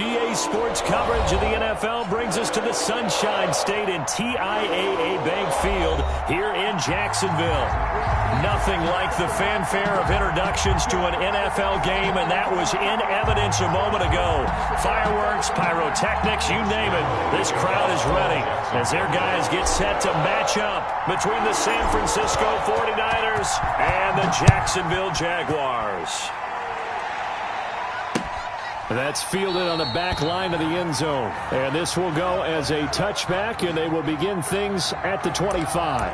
EA Sports coverage of the NFL brings us to the Sunshine State in TIAA Bank Field here in Jacksonville. Nothing like the fanfare of introductions to an NFL game, and that was in evidence a moment ago. Fireworks, pyrotechnics, you name it. This crowd is ready as their guys get set to match up between the San Francisco 49ers and the Jacksonville Jaguars. That's fielded on the back line of the end zone. And this will go as a touchback, and they will begin things at the 25.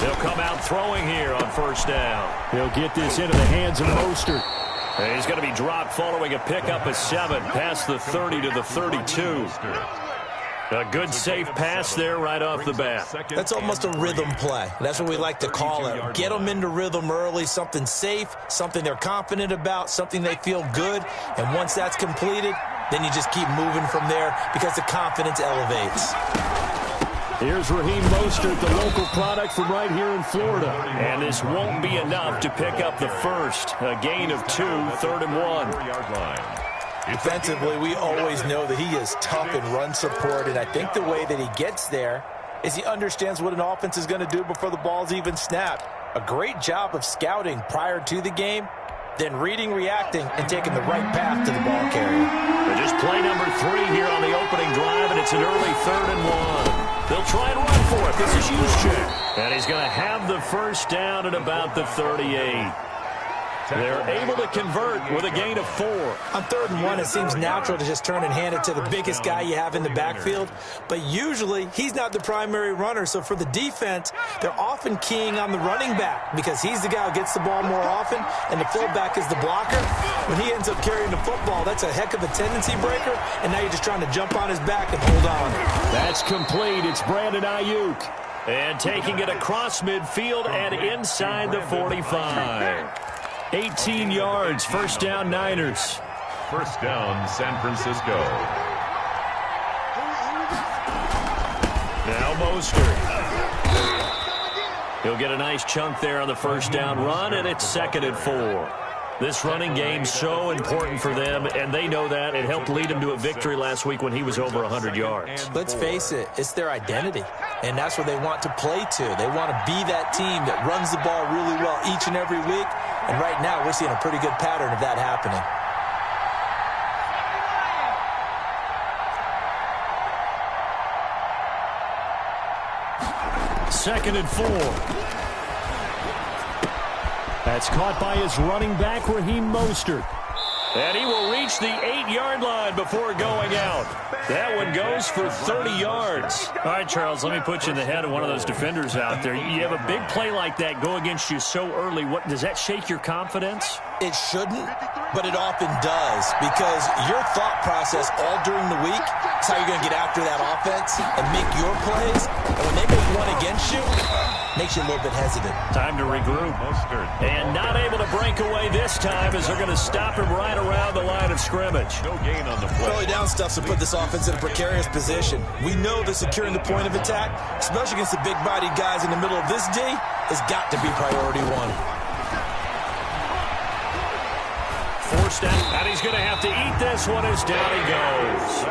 They'll come out throwing here on first down. He'll get this into the hands of Mostert. And he's going to be dropped following a pickup of 7 past the 30 to the 32. A good safe pass there right off the bat. That's almost a rhythm play. That's what we like to call it. Get them into rhythm early, something safe, something they're confident about, something they feel good. And once that's completed, then you just keep moving from there because the confidence elevates. Here's Raheem Mostert, the local product from right here in Florida. And this won't be enough to pick up the first. A gain of 2, 3rd and 1. Defensively, we always know that he is tough in run support, and I think the way that he gets there is he understands what an offense is going to do before the ball's even snapped. A great job of scouting prior to the game, then reading, reacting, and taking the right path to the ball carrier. They're just play number 3 here on the opening drive, and it's an early 3rd and 1. They'll try and run for it. This is Juszczyk. And he's going to have the first down at about the 38. They're able to convert with a gain of 4. On 3rd and 1, it seems natural to just turn and hand it to the biggest guy you have in the backfield. But usually, he's not the primary runner. So for the defense, they're often keying on the running back because he's the guy who gets the ball more often, and the fullback is the blocker. When he ends up carrying the football, that's a heck of a tendency breaker, and now you're just trying to jump on his back and hold on. That's complete. It's Brandon Ayuk. And taking it across midfield and inside the 45. 18 yards, first down Niners. First down San Francisco. Now Mostert. He'll get a nice chunk there on the first down run, and it's 2nd and 4. This running game's so important for them, and they know that. It helped lead them to a victory last week when he was over 100 yards. Let's face it, it's their identity, and that's what they want to play to. They want to be that team that runs the ball really well each and every week, and right now we're seeing a pretty good pattern of that happening. Second and 4. That's caught by his running back, Raheem Mostert. And he will reach the 8-yard line before going out. That one goes for 30 yards. All right, Charles, let me put you in the head of one of those defenders out there. You have a big play like that go against you so early. What does that shake your confidence? It shouldn't, but it often does, because your thought process all during the week is how you're going to get after that offense and make your plays. And when they make one against you, makes you a little bit hesitant. Time to regroup. And not able to break away this time as they're going to stop him right around the line of scrimmage. No gain on the play. Early down stuff's to put this offense in a precarious position. We know that securing the point of attack, especially against the big-bodied guys in the middle of this D, has got to be priority 1. Forced out, and he's going to have to eat this one as down he goes.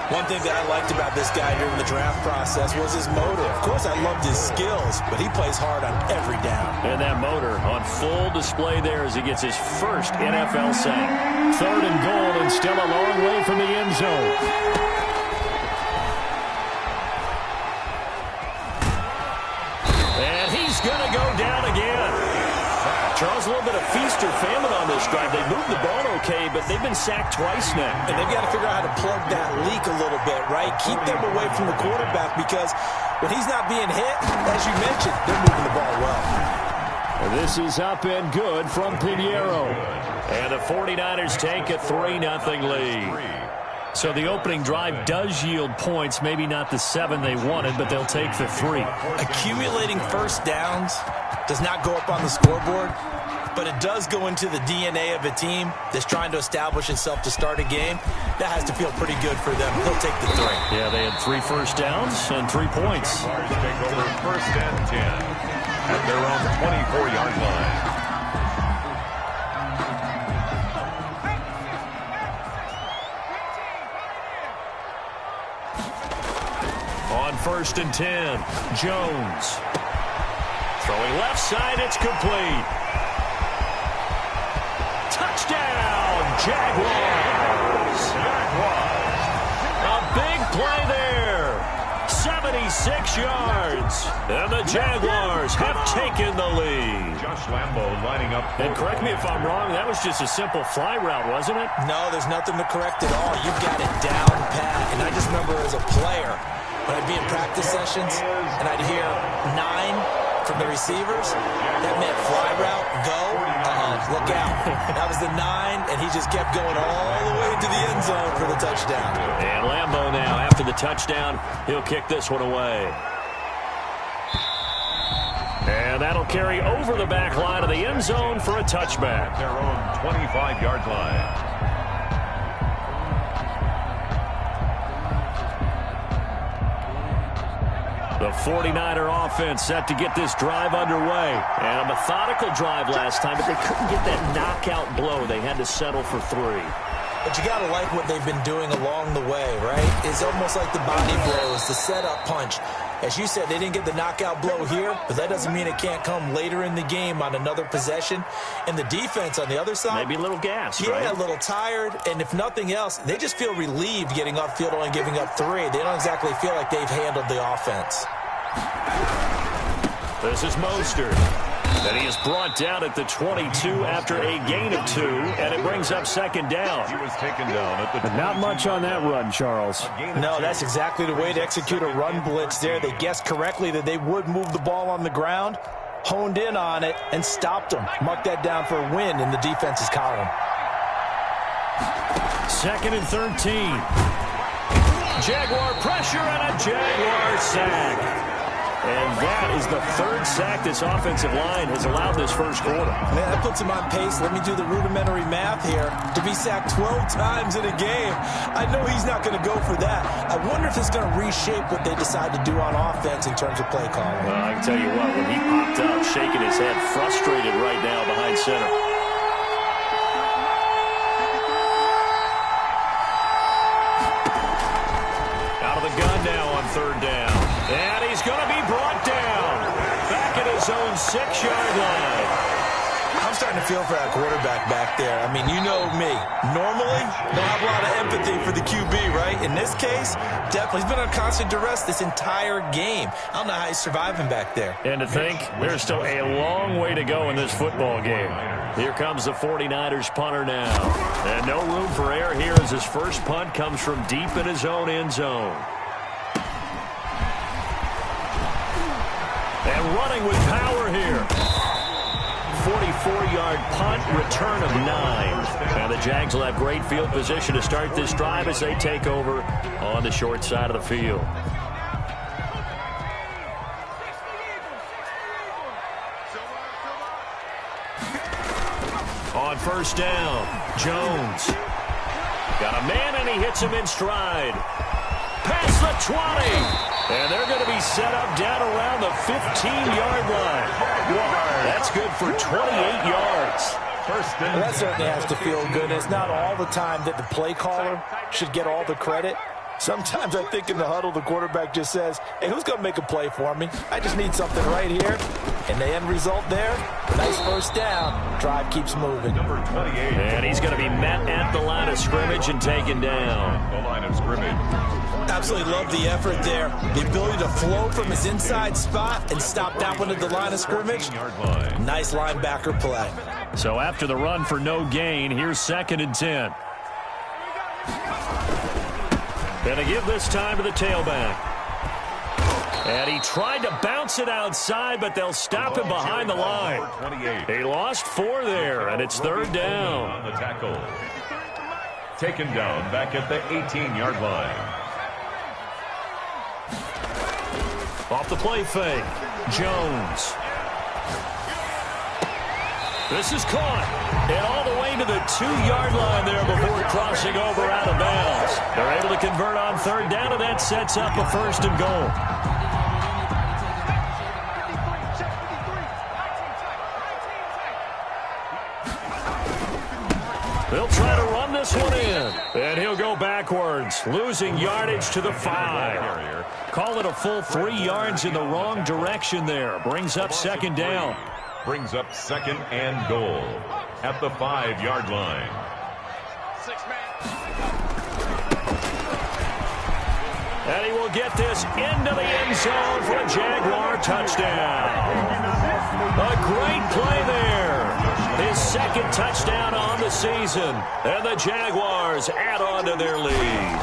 One thing that I liked about this guy during the draft process was his motor. Of course, I loved his skills, but he plays hard on every down. And that motor on full display there as he gets his first NFL sack. 3rd and goal, and still a long way from the end zone. And he's going to go down again. Charles, a little bit of feast or famine on this drive. They moved the ball okay, but they've been sacked twice now. And they've got to figure out how to plug that leak a little bit, right? Keep them away from the quarterback, because when he's not being hit, as you mentioned, they're moving the ball well. And this is up and good from Pinheiro. And the 49ers take a 3-0 lead. So the opening drive does yield points, maybe not the 7 they wanted, but they'll take the 3. Accumulating first downs does not go up on the scoreboard, but it does go into the DNA of a team that's trying to establish itself to start a game. That has to feel pretty good for them. They'll take the 3. Yeah, they had 3 first downs and 3 points. Jaguars take over 1st and 10 at their own 24-yard line. On 1st and 10, Jones. Throwing left side, it's complete. Touchdown, Jaguars. A big play there. 76 yards. And the Jaguars have taken the lead. Josh Lambo lining up. And correct me if I'm wrong, that was just a simple fly route, wasn't it? No, there's nothing to correct at all. You've got it down pat. And I just remember as a player, when I'd be in practice sessions and I'd hear 9 from the receivers, that meant fly route, go, look out. That was the 9, and he just kept going all the way to the end zone for the touchdown. And Lambo now, after the touchdown, he'll kick this one away. And that'll carry over the back line of the end zone for a touchback. Their own 25-yard line. The 49er offense set to get this drive underway. And a methodical drive last time, but they couldn't get that knockout blow. They had to settle for 3. But you got to like what they've been doing along the way, right? It's almost like the body blows, the setup punch. As you said, they didn't get the knockout blow here, but that doesn't mean it can't come later in the game on another possession. And the defense on the other side, maybe a little gassed, right? Yeah, a little tired. And if nothing else, they just feel relieved getting upfield only giving up 3. They don't exactly feel like they've handled the offense. This is Mostert. And he is brought down at the 22 after a gain of 2, and it brings up 2nd down. He was taken down at the 22. Not much on that run, Charles. No, that's exactly the way to execute a run blitz there. They guessed correctly that they would move the ball on the ground, honed in on it, and stopped them. Mark that down for a win in the defense's column. 2nd and 13. Jaguar pressure and a Jaguar sack. And that is the 3rd sack this offensive line has allowed this first quarter. Man, that puts him on pace. Let me do the rudimentary math here. To be sacked 12 times in a game, I know he's not going to go for that. I wonder if it's going to reshape what they decide to do on offense in terms of play calling. Well, I can tell you what, when he popped up, shaking his head, frustrated right now behind center. Out of the gun now on 3rd down. And he's going to be brought down. Back at his own 6-yard line. I'm starting to feel for that quarterback back there. I mean, you know me. Normally, don't have a lot of empathy for the QB, right? In this case, definitely. He's been on constant duress this entire game. I don't know how he's surviving back there. And to think, there's still a long way to go in this football game. Here comes the 49ers punter now. And no room for error here as his first punt comes from deep in his own end zone. And running with power here. 44-yard punt, return of 9. And the Jags will have great field position to start this drive as they take over on the short side of the field. On 1st down, Jones. Got a man and he hits him in stride. Past the 20. And they're going to be set up down around the 15-yard line. That's good for 28 yards. Well, that certainly has to feel good. It's not all the time that the play caller should get all the credit. Sometimes I think in the huddle, the quarterback just says, hey, who's going to make a play for me? I just need something right here. And the end result there, nice 1st down. Drive keeps moving. Number 28. And he's going to be met at the line of scrimmage and taken down. The line of scrimmage. Absolutely love the effort there. The ability to flow from his inside spot and stop that one at the line of scrimmage. Nice linebacker play. So after the run for no gain, here's 2nd and 10. Gonna give this time to the tailback. And he tried to bounce it outside, but they'll stop him behind the line. He lost 4 there, and it's 3rd down. On the tackle. Taken down back at the 18-yard line. Off the play fake, Jones. This is caught. And all the way to the 2-yard line there before crossing over out of bounds. They're able to convert on third down, and that sets up a 1st and goal. They'll try to run this one in. And he'll go backwards, losing yardage to the 5. Call it a full 3 yards in the wrong direction there. Brings up 2nd down. Brings up 2nd and goal at the 5-yard line. And he will get this into the end zone for a Jaguar touchdown. A great play there. His 2nd touchdown on the season. And the Jaguars add on to their lead.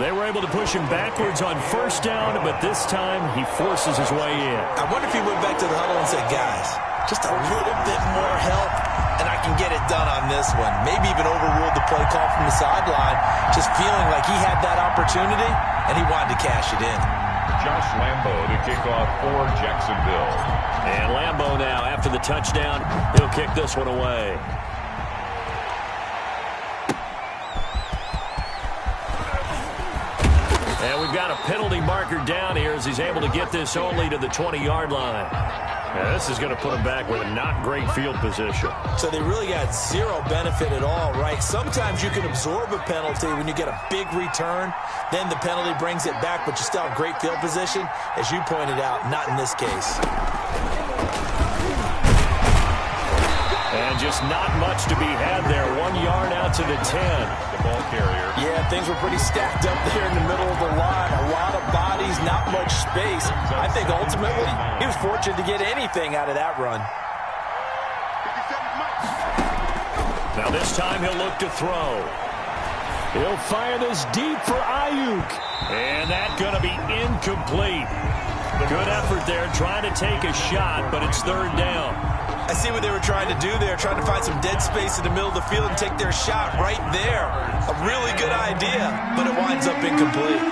They were able to push him backwards on 1st down, but this time he forces his way in. I wonder if he went back to the huddle and said, guys, just a little bit more help, and I can get it done on this one. Maybe even overruled the play call from the sideline, just feeling like he had that opportunity, and he wanted to cash it in. Josh Lambo to kick off for Jacksonville. And Lambo now, after the touchdown, he'll kick this one away. And we've got a penalty marker down here as he's able to get this only to the 20-yard line. Now, this is going to put him back with a not great field position. So they really got zero benefit at all, right? Sometimes you can absorb a penalty when you get a big return. Then the penalty brings it back, but you still have great field position. As you pointed out, not in this case. And just not much to be had there. 1 yard out to the 10. The ball carrier. Yeah, things were pretty stacked up there in the middle of the line. A lot of bodies, not much space. I think ultimately he was fortunate to get anything out of that run. Now this time he'll look to throw. He'll fire this deep for Ayuk. And that's going to be incomplete. Good effort there trying to take a shot, but it's 3rd down. I see what they were trying to do there, trying to find some dead space in the middle of the field and take their shot right there. A really good idea, but it winds up incomplete.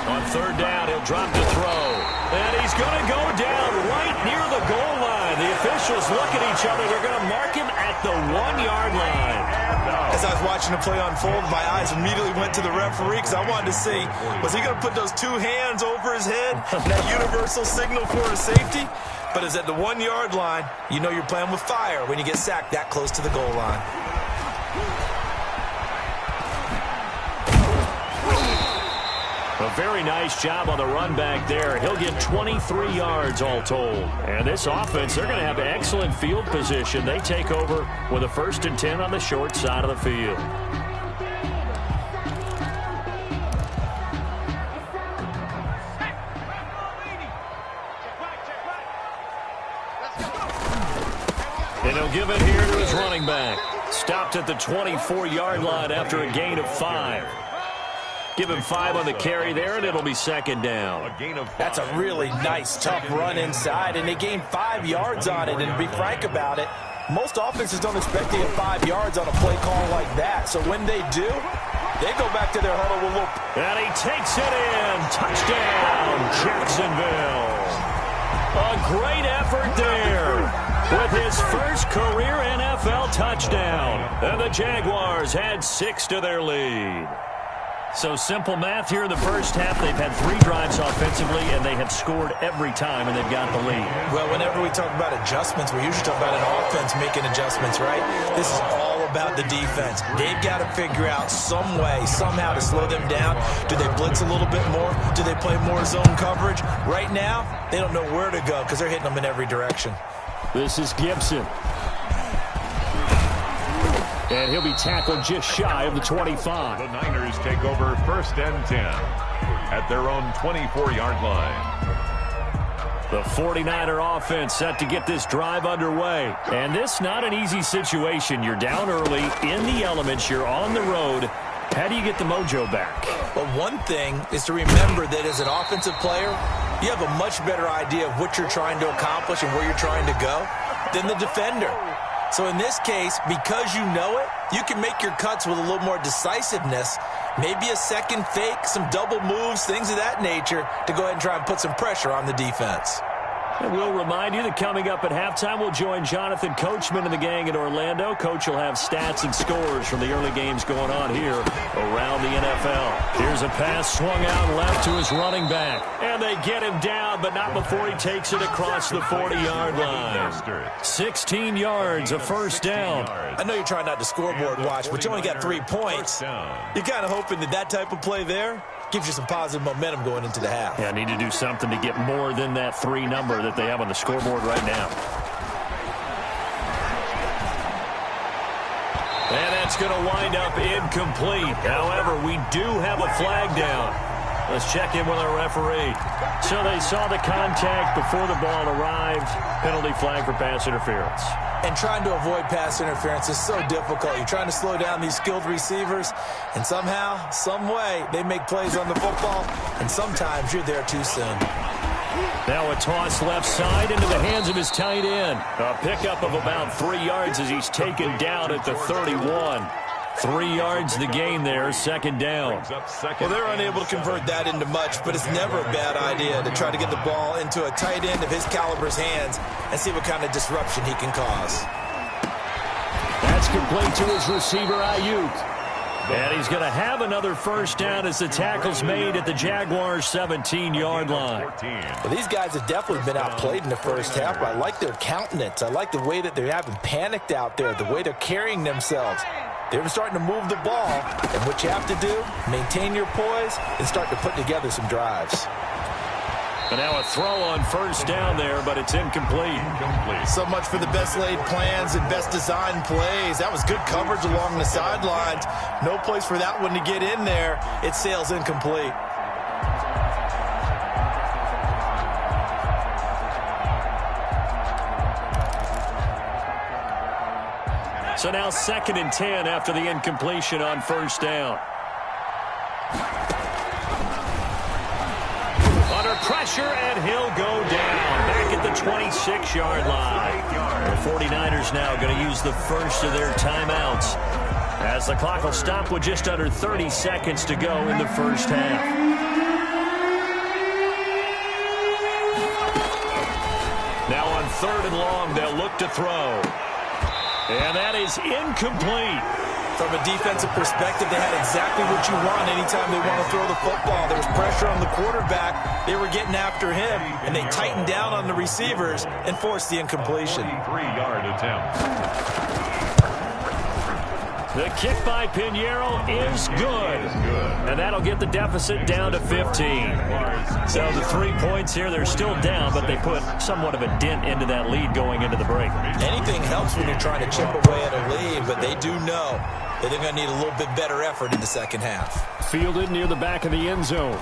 On 3rd down, he'll drop the throw. And he's going to go down right near the goal line. The officials look at each other. They're going to mark him at the 1-yard line. As I was watching the play unfold, my eyes immediately went to the referee because I wanted to see, was he going to put those 2 hands over his head, that universal signal for a safety? But it's at the 1-yard line. You know you're playing with fire when you get sacked that close to the goal line. A very nice job on the run back there. He'll get 23 yards all told. And this offense, they're going to have excellent field position. They take over with a 1st and 10 on the short side of the field. And he'll give it here to his running back. Stopped at the 24-yard line after a gain of 5. Give him 5 on the carry there, and it'll be 2nd down. That's a really nice, tough run inside, and they gained 5 yards on it. And to be frank about it, most offenses don't expect to get 5 yards on a play call like that. So when they do, they go back to their huddle with a look. And he takes it in. Touchdown, Jacksonville. A great effort there with his first career NFL touchdown. And the Jaguars add 6 to their lead. So simple math here in the first half. They've had 3 drives offensively, and they have scored every time, and they've got the lead. Well, whenever we talk about adjustments, we usually talk about an offense making adjustments, right? This is all about the defense. They've got to figure out some way, somehow to slow them down. Do they blitz a little bit more? Do they play more zone coverage? Right now, they don't know where to go because they're hitting them in every direction. This is Gibson. And he'll be tackled just shy of the 25. The Niners take over 1st and 10 at their own 24-yard line. The 49er offense set to get this drive underway. And this not an easy situation. You're down early, in the elements, you're on the road. How do you get the mojo back? Well, one thing is to remember that as an offensive player, you have a much better idea of what you're trying to accomplish and where you're trying to go than the defender. So in this case, because you know it, you can make your cuts with a little more decisiveness, maybe a second fake, some double moves, things of that nature, to go ahead and try and put some pressure on the defense. And we'll remind you that coming up at halftime, we'll join Jonathan Coachman and the gang in Orlando. Coach will have stats and scores from the early games going on here around the NFL. Here's a pass swung out left to his running back. And they get him down, but not before he takes it across the 40-yard line. 16 yards, a first down. I know you're trying not to scoreboard watch, but you only got 3 points. You're kind of hoping that type of play there gives you some positive momentum going into the half. Yeah, need to do something to get more than that 3 number that they have on the scoreboard right now. And that's going to wind up incomplete. However, we do have a flag down. Let's check in with our referee. So they saw the contact before the ball arrived. Penalty flag for pass interference. And trying to avoid pass interference is so difficult. You're trying to slow down these skilled receivers, and somehow, some way, they make plays on the football, and sometimes you're there too soon. Now a toss left side into the hands of his tight end. A pickup of about 3 yards as he's taken down at the 31. 3 yards the gain there, second down. Well, they're unable to convert that into much, but it's never a bad idea to try to get the ball into a tight end of his caliber's hands and see what kind of disruption he can cause. That's complete to his receiver, Ayuk. And he's going to have another first down as the tackle's made at the Jaguars' 17-yard line. Well, these guys have definitely been outplayed in the first half, but I like their countenance. I like the way that they haven't panicked out there, the way they're carrying themselves. They're starting to move the ball, and what you have to do, maintain your poise and start to put together some drives. And now a throw on first down there, but it's incomplete. So much for the best laid plans and best designed plays. That was good coverage along the sidelines. No place for that one to get in there. It sails incomplete. So now 2nd and 10 after the incompletion on first down. Under pressure, and he'll go down back at the 26-yard line. The 49ers now going to use the first of their timeouts as the clock will stop with just under 30 seconds to go in the first half. Now on 3rd and long, they'll look to throw. And that is incomplete. From a defensive perspective, they had exactly what you want anytime they want to throw the football. There was pressure on the quarterback. They were getting after him, and they tightened down on the receivers and forced the incompletion. 3-yard attempt. The kick by Pinheiro is good. And that'll get the deficit down to 15. So the 3 points here, they're still down, but they put somewhat of a dent into that lead going into the break. Anything helps when you're trying to chip away at a lead, but they do know that they're going to need a little bit better effort in the second half. Fielded near the back of the end zone.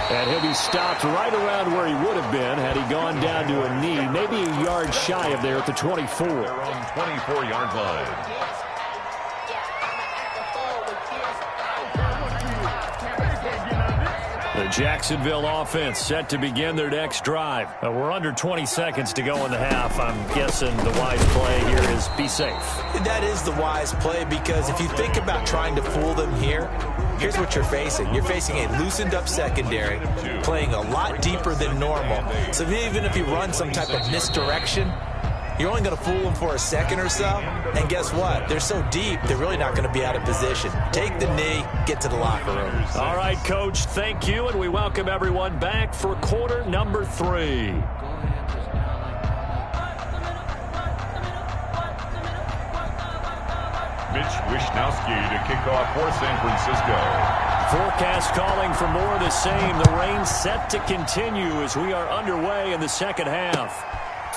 And he'll be stopped right around where he would have been had he gone down to a knee, maybe a yard shy of there at the 24. They're on 24-yard line. The Jacksonville offense set to begin their next drive. We're under 20 seconds to go in the half. I'm guessing the wise play here is be safe. That is the wise play, because if you think about trying to fool them here, here's what you're facing. You're facing a loosened up secondary, playing a lot deeper than normal. So even if you run some type of misdirection, you're only going to fool them for a second or so. And guess what? They're so deep, they're really not going to be out of position. Take the knee, get to the locker room. All right, Coach, thank you, and we welcome everyone back for quarter number 3. Mitch Wishnowsky to kick off for San Francisco. Forecast calling for more of the same. The rain set to continue as we are underway in the second half.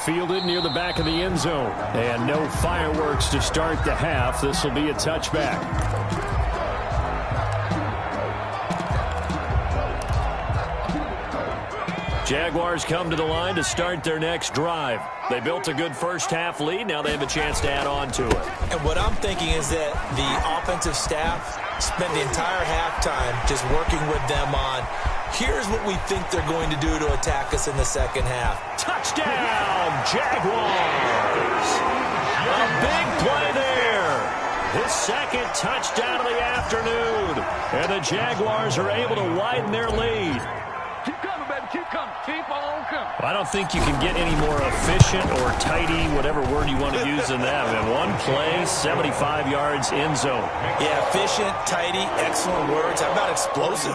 Fielded near the back of the end zone. And no fireworks to start the half. This will be a touchback. Jaguars come to the line to start their next drive. They built a good first half lead. Now they have a chance to add on to it. And what I'm thinking is that the offensive staff spent the entire halftime just working with them on, here's what we think they're going to do to attack us in the second half. Touchdown, Jaguars! his second touchdown of the afternoon. And the Jaguars are able to widen their lead. Keep coming, baby. Keep coming. Keep on coming. I don't think you can get any more efficient or tidy, whatever word you want to use in that. And one play, 75 yards in zone. Yeah, efficient, tidy, excellent words. How about explosive?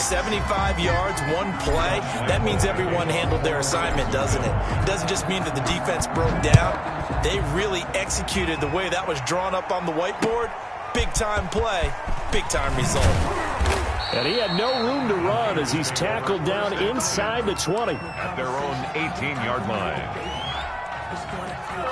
75 yards, one play. That means everyone handled their assignment, doesn't it? It doesn't just mean that the defense broke down. They really executed the way that was drawn up on the whiteboard. Big-time play, big-time result. And he had no room to run as he's tackled down inside the 20. At their own 18-yard line.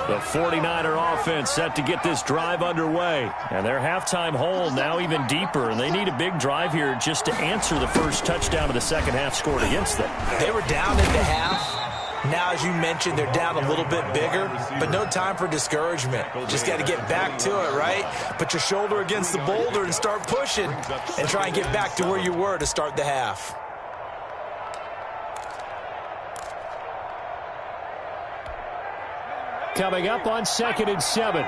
The 49er offense set to get this drive underway. And their halftime hole now even deeper. And they need a big drive here just to answer the first touchdown of the second half scored against them. They were down into half. Now, as you mentioned, they're down a little bit bigger, but no time for discouragement. Just got to get back to it, right? Put your shoulder against the boulder and start pushing and try and get back to where you were to start the half. Coming up on 2nd and 7.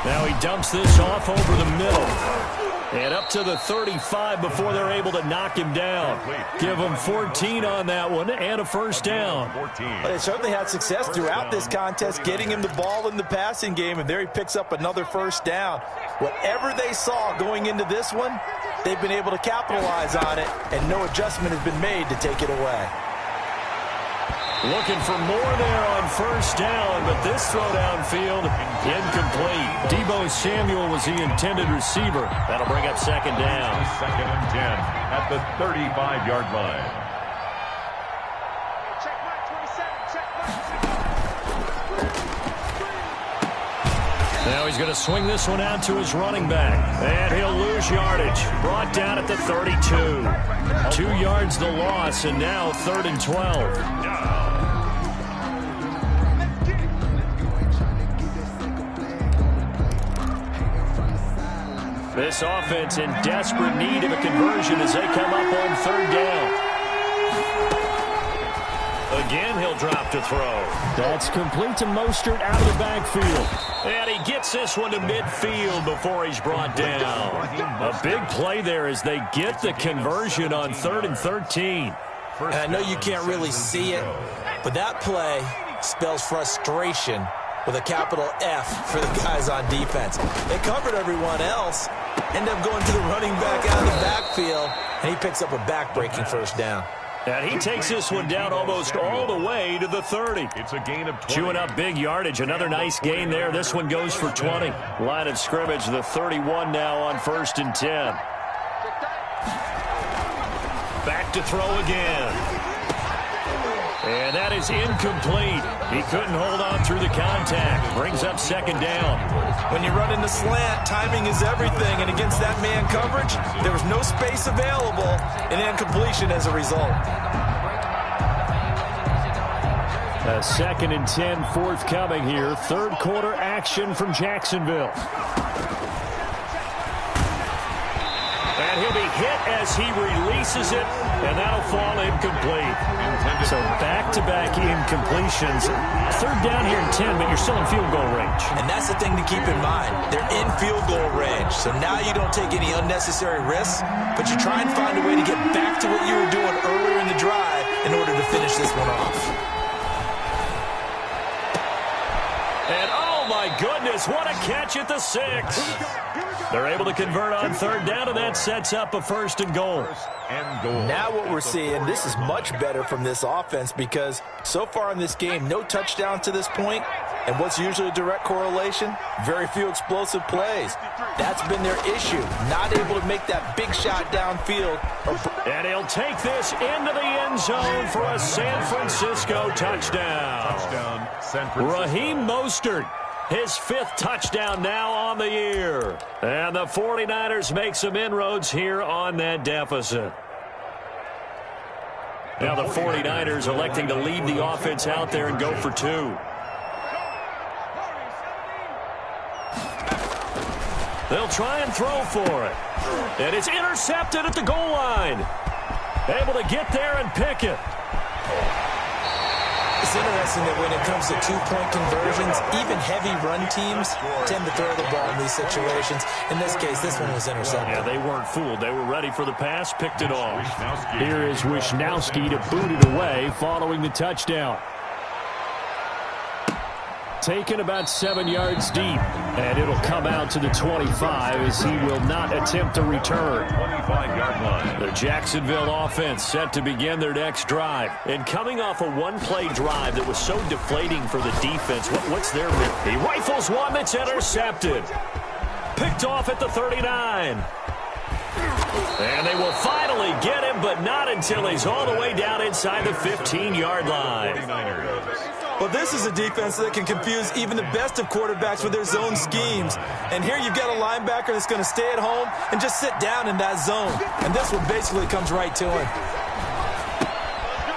Now he dumps this off over the middle. And up to the 35 before they're able to knock him down. Give him 14 on that one and a first down. Well, they certainly had success throughout this contest getting him the ball in the passing game, and there he picks up another first down. Whatever they saw going into this one, they've been able to capitalize on it, and no adjustment has been made to take it away. Looking for more there on first down, but this throw downfield incomplete. Deebo Samuel was the intended receiver. That'll bring up second down. 2nd and 10 at the 35-yard line. Check mark 27. Check mark. Now he's going to swing this one out to his running back. And he'll lose yardage. Brought down at the 32. 2 yards the loss, and now 3rd and 12. This offense in desperate need of a conversion as they come up on 3rd down. Again, he'll drop to throw. That's complete to Mostert out of the backfield. And he gets this one to midfield before he's brought down. A big play there as they get the conversion on 3rd and 13. And I know you can't really see it, but that play spells frustration with a capital F for the guys on defense. They covered everyone else, end up going to the running back out of the backfield, and he picks up a back-breaking first down. And he takes this one down almost all the way to the 30. It's a gain of 20. Chewing up big yardage. Another nice gain there. This one goes for 20. Line of scrimmage, the 31 now on 1st and 10. Back to throw again. And that is incomplete. He couldn't hold on through the contact. Brings up second down. When you run in the slant, timing is everything. And against that man coverage, there was no space available, and incompletion as a result. A 2nd and 10 forthcoming here. 3rd quarter action from Jacksonville. And he'll be hit as he releases it, and that'll fall incomplete. So back-to-back incompletions. 3rd down here and 10, but you're still in field goal range. And that's the thing to keep in mind. They're in field goal range, so now you don't take any unnecessary risks, but you try and find a way to get back to what you were doing earlier in the drive in order to finish this one off. And oh my goodness, what a catch at the 6. They're able to convert on 3rd down, and that sets up a 1st and goal. Now what we're seeing, this is much better from this offense because so far in this game, no touchdown to this point. And what's usually a direct correlation? Very few explosive plays. That's been their issue, not able to make that big shot downfield. And he'll take this into the end zone for a San Francisco touchdown. Raheem Mostert. His 5th touchdown now on the year. And the 49ers make some inroads here on that deficit. Now the 49ers electing to leave the offense out there and go for 2. They'll try and throw for it. And it's intercepted at the goal line. Able to get there and pick it. It's interesting that when it comes to two-point conversions, even heavy run teams tend to throw the ball in these situations. In this case, this one was intercepted. Yeah, they weren't fooled. They were ready for the pass, picked it off. Here is Wisnowski to boot it away following the touchdown. Taken about 7 yards deep, and it'll come out to the 25 as he will not attempt a return. 25-yard line. The Jacksonville offense set to begin their next drive. And coming off a one-play drive that was so deflating for the defense, what's their bit? He rifles one that's intercepted. Picked off at the 39. And they will finally get him, but not until he's all the way down inside the 15-yard line. Well, this is a defense that can confuse even the best of quarterbacks with their zone schemes. And here you've got a linebacker that's going to stay at home and just sit down in that zone. And this one basically comes right to him.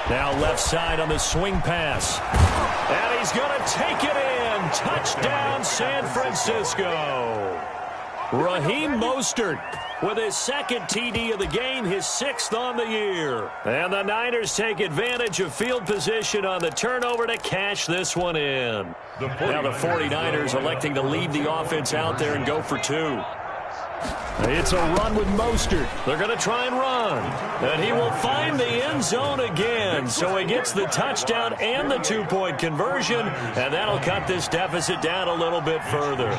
Now left side on the swing pass. And he's going to take it in. Touchdown, San Francisco. Raheem Mostert with his second TD of the game, his 6th on the year. And the Niners take advantage of field position on the turnover to cash this one in. Now the 49ers electing to leave the offense out there and go for 2. It's a run with Mostert. They're going to try and run. And he will find the end zone again. So he gets the touchdown and the 2-point conversion. And that'll cut this deficit down a little bit further.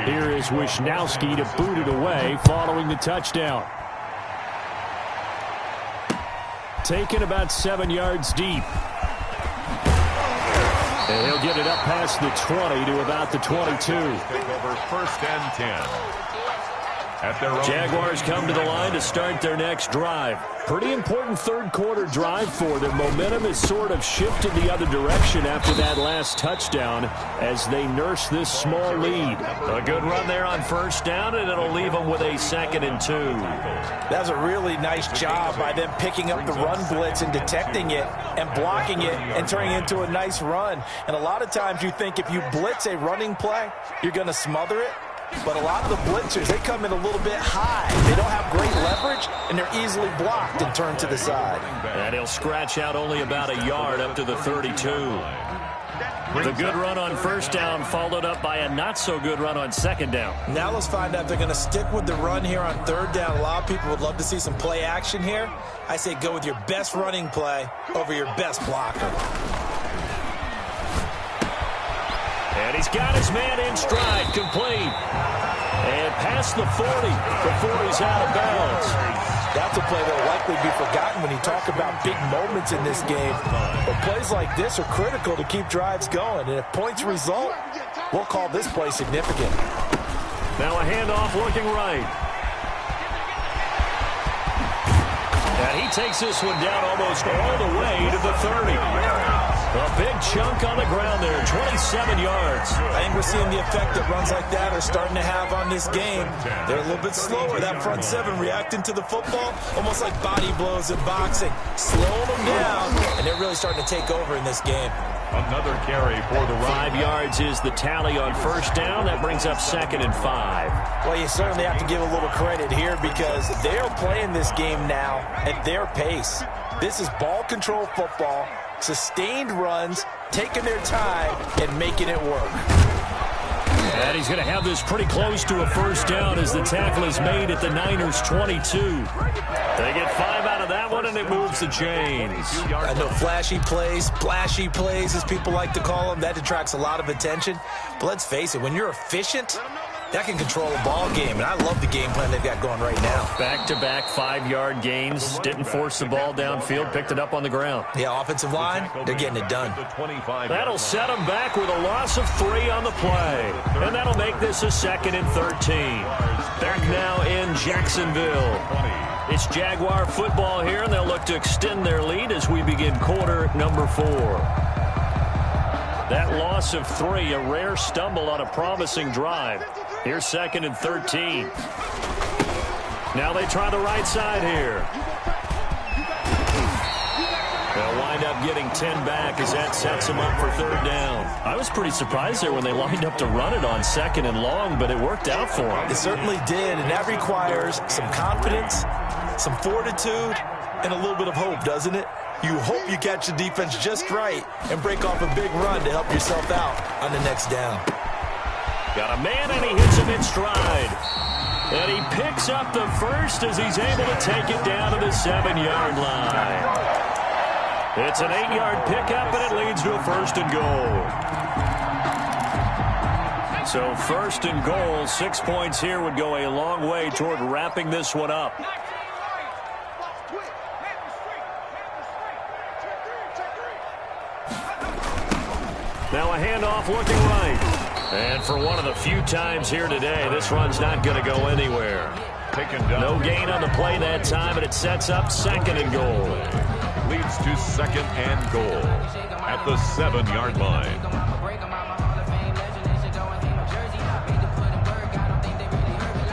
Here is Wisnowski to boot it away following the touchdown. Taken about 7 yards deep. And he'll get it up past the 20 to about the 22. Take over 1st and 10. Jaguars come to the line to start their next drive. Pretty important third-quarter drive for them. Momentum has sort of shifted the other direction after that last touchdown as they nurse this small lead. A good run there on 1st down, and it'll leave them with a 2nd and 2. That's a really nice job by them picking up the run blitz and detecting it and blocking it and turning it into a nice run. And a lot of times you think if you blitz a running play, you're going to smother it. But a lot of the blitzers, they come in a little bit high. They don't have great leverage, and they're easily blocked and turned to the side. And he'll scratch out only about a yard up to the 32. The good run on 1st down followed up by a not-so-good run on 2nd down. Now let's find out if they're going to stick with the run here on 3rd down. A lot of people would love to see some play action here. I say go with your best running play over your best blocker. And he's got his man in stride, complete. And past the 40 before he's out of bounds. That's a play that will likely be forgotten when you talk about big moments in this game. But plays like this are critical to keep drives going. And if points result, we'll call this play significant. Now a handoff looking right. And he takes this one down almost all the way to the 30. A big chunk on the ground there, 27 yards. I think we're seeing the effect that runs like that are starting to have on this game. They're a little bit slower, that front 7 reacting to the football, almost like body blows in boxing. Slowing them down, and they're really starting to take over in this game. Another carry for the 5 yards is the tally on 1st down. That brings up 2nd and 5. Well, you certainly have to give a little credit here because they're playing this game now at their pace. This is ball control football, sustained runs, taking their time, and making it work. And he's going to have this pretty close to a 1st down as the tackle is made at the Niners' 22. They get 5 out of that one, and it moves the chains. I know flashy plays, splashy plays, as people like to call them, that attracts a lot of attention. But let's face it, when you're efficient, that can control a ball game, and I love the game plan they've got going right now. Back-to-back 5-yard gains. Didn't force the ball downfield. Picked it up on the ground. Yeah, offensive line, they're getting it done. That'll set them back with a loss of 3 on the play. And that'll make this a 2nd and 13. Back now in Jacksonville. It's Jaguar football here, and they'll look to extend their lead as we begin quarter number 4. That loss of 3, a rare stumble on a promising drive. Here's 2nd and 13. Now they try the right side here. They'll wind up getting 10 back as that sets them up for 3rd down. I was pretty surprised there when they lined up to run it on 2nd and long, but it worked out for them. It certainly did, and that requires some confidence, some fortitude, and a little bit of hope, doesn't it? You hope you catch the defense just right and break off a big run to help yourself out on the next down. Got a man, and he hits him in stride. And he picks up the first as he's able to take it down to the 7-yard line. It's an 8-yard pickup, and it leads to a 1st and goal. So 1st and goal, 6 points here would go a long way toward wrapping this one up. Now a handoff looking right. And for one of the few times here today, this run's not going to go anywhere. No gain on the play that time, and it sets up 2nd and goal. Leads to 2nd and goal at the 7-yard line.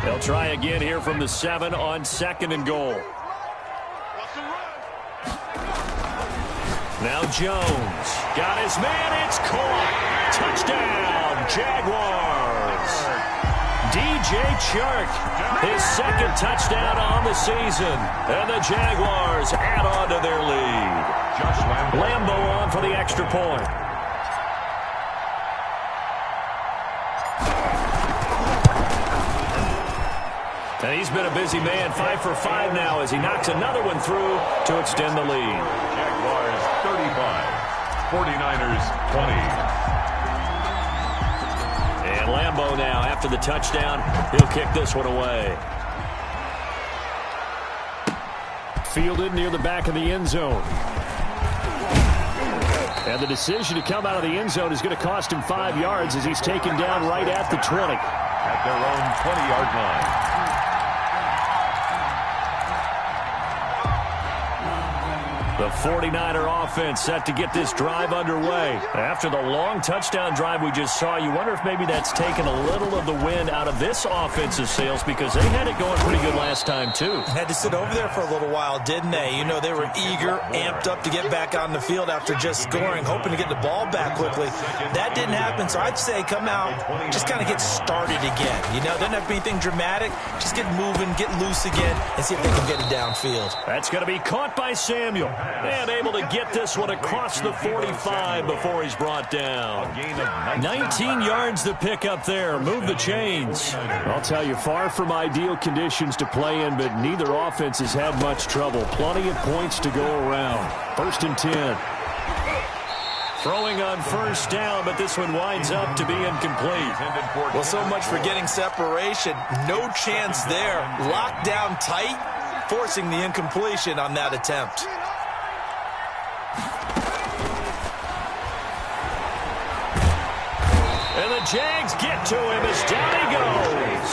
They'll try again here from the 7 on 2nd and goal. Now Jones got his man. It's caught. Touchdown, Jaguars. DJ Chark, his 2nd touchdown on the season. And the Jaguars add on to their lead. Lambo on for the extra point. And he's been a busy man, 5 for 5 now as he knocks another one through to extend the lead. Jaguars 35, 49ers 20. And Lambo now, after the touchdown, he'll kick this one away. Fielded near the back of the end zone. And the decision to come out of the end zone is going to cost him 5 yards as he's taken down right at the 20. At their own 20-yard line. The 49er offense set to get this drive underway. After the long touchdown drive we just saw, you wonder if maybe that's taken a little of the wind out of this offensive sails because they had it going pretty good last time, too. Had to sit over there for a little while, didn't they? You know, they were eager, amped up to get back on the field after just scoring, hoping to get the ball back quickly. That didn't happen, so I'd say come out, just kind of get started again. You know, doesn't have to be anything dramatic. Just get moving, get loose again, and see if they can get it downfield. That's going to be caught by Samuel. And able to get this one across the 45 before he's brought down. 19 yards to pick up there. Move the chains. I'll tell you, far from ideal conditions to play in, but neither offense has had much trouble. Plenty of points to go around. 1st and 10. Throwing on 1st down, but this one winds up to be incomplete. Well, so much for getting separation. No chance there. Locked down tight, forcing the incompletion on that attempt. And the Jags get to him as down he goes.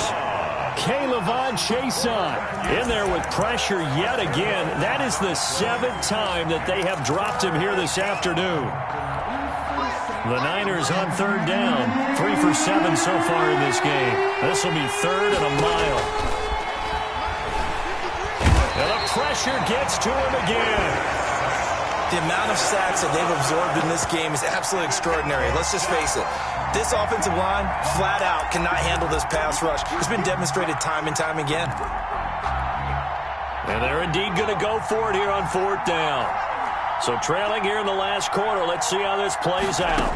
K'Lavon Chaisson in there with pressure yet again. That is the 7th time that they have dropped him here this afternoon. The Niners on 3rd down. 3 for 7 so far in this game. This will be 3rd and a mile. And the pressure gets to him again. The amount of sacks that they've absorbed in this game is absolutely extraordinary. Let's just face it. This offensive line, flat out, cannot handle this pass rush. It's been demonstrated time and time again. And they're indeed going to go for it here on 4th down. So trailing here in the last quarter. Let's see how this plays out.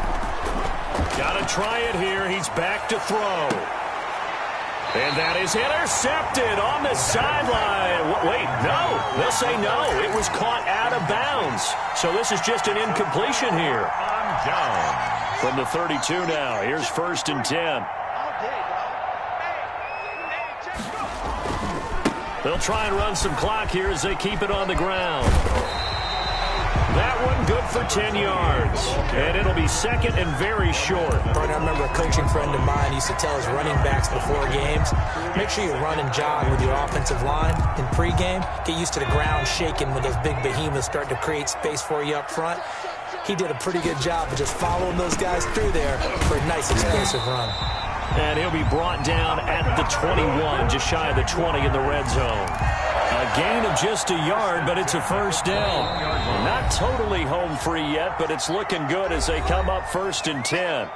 Got to try it here. He's back to throw. And that is intercepted on the sideline. Wait, no. They'll say no. It was caught out of bounds. So this is just an incompletion here. Down. From the 32 now. Here's 1st and 10. They'll try and run some clock here as they keep it on the ground. That one good for 10 yards. And it'll be 2nd and very short. I remember a coaching friend of mine used to tell his running backs before games, make sure you run and jog with your offensive line in pregame. Get used to the ground shaking when those big behemoths start to create space for you up front. He did a pretty good job of just following those guys through there for a nice explosive run. And he'll be brought down at the 21, just shy of the 20 in the red zone. A gain of just a yard, but it's a 1st down. Not totally home free yet, but it's looking good as they come up 1st and 10.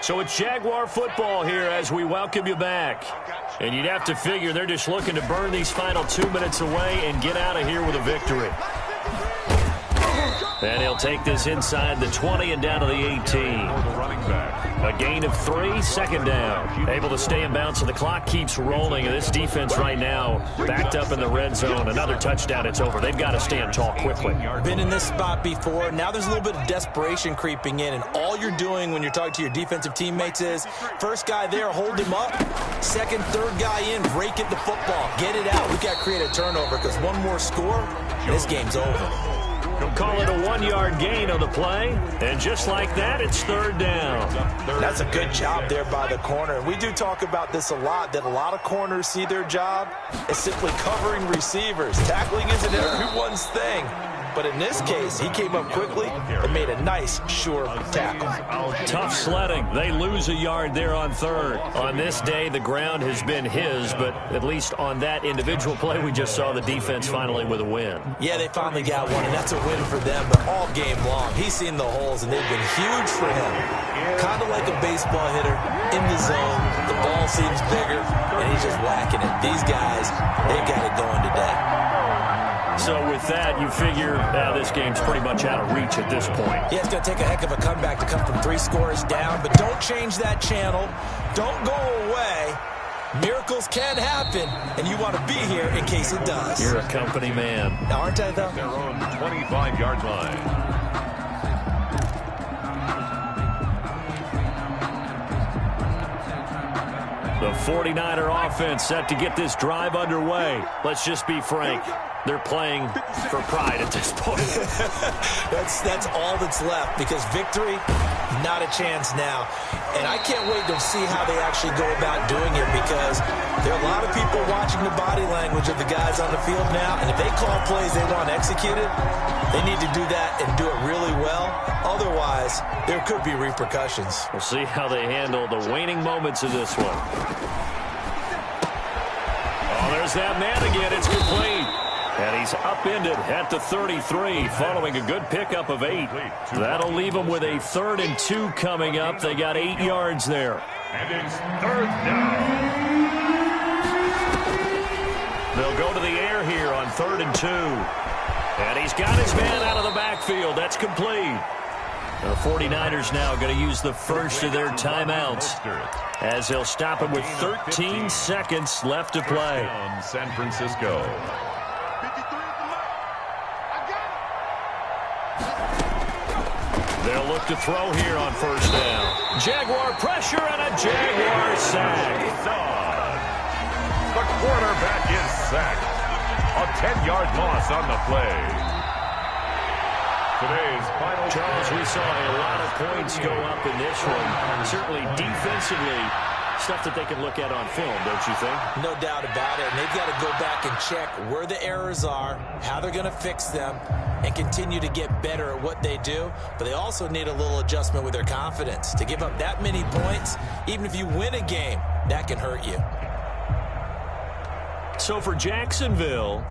So it's Jaguar football here as we welcome you back. And you'd have to figure they're just looking to burn these final 2 minutes away and get out of here with a victory. And he'll take this inside the 20 and down to the 18. A gain of 3, second down. Able to stay in bounds, so the clock keeps rolling. And this defense right now backed up in the red zone. Another touchdown, it's over. They've got to stand tall quickly. Been in this spot before. Now there's a little bit of desperation creeping in. And all you're doing when you're talking to your defensive teammates is, first guy there, hold him up. Second, third guy in, break it the football. Get it out. We got to create a turnover because one more score, and this game's over. He'll call it a 1-yard gain on the play. And just like that, it's third down. That's a good job there by the corner. We do talk about this a lot, that a lot of corners see their job as simply covering receivers. Tackling isn't everyone's thing. But in this case, he came up quickly and made a nice, sure tackle. Tough sledding. They lose a yard there on third. On this day, the ground has been his, but at least on that individual play, we just saw the defense finally with a win. Yeah, they finally got one, and that's a win for them. But all game long, he's seen the holes, and they've been huge for him. Kind of like a baseball hitter in the zone. The ball seems bigger, and he's just whacking it. These guys, they've got it going today. So with that, you figure this game's pretty much out of reach at this point. Yeah, it's going to take a heck of a comeback to come from 3 scores down, but don't change that channel. Don't go away. Miracles can happen, and you want to be here in case it does. You're a company man. Now, aren't I, though? Their own 25-yard line. The 49er offense set to get this drive underway. Let's just be frank. They're playing for pride at this point. That's all that's left, because victory, not a chance now. And I can't wait to see how they actually go about doing it, because there are a lot of people watching the body language of the guys on the field now, and if they call plays they want executed, they need to do that and do it really well. Otherwise, there could be repercussions. We'll see how they handle the waning moments of this one. Oh, there's that man again. It's complete. And he's upended at the 33 following a good pickup of 8. That'll leave them with a 3rd and 2 coming up. They got 8 yards there. And it's third down. They'll go to the air here on 3rd and 2. And he's got his man out of the backfield. That's complete. The 49ers now going to use the first of their timeouts as they'll stop him with 13 seconds left to play. San Francisco. They'll look to throw here on first down. Jaguar pressure and a Jaguar sack. The quarterback is sacked. A 10-yard loss on the play. Today's final. Charles, we saw a lot of points go up in this one. Certainly defensively, stuff that they can look at on film, don't you think? No doubt about it. And they've got to go back and check where the errors are, how they're going to fix them, and continue to get better at what they do. But they also need a little adjustment with their confidence. To give up that many points, even if you win a game, that can hurt you. So for Jacksonville,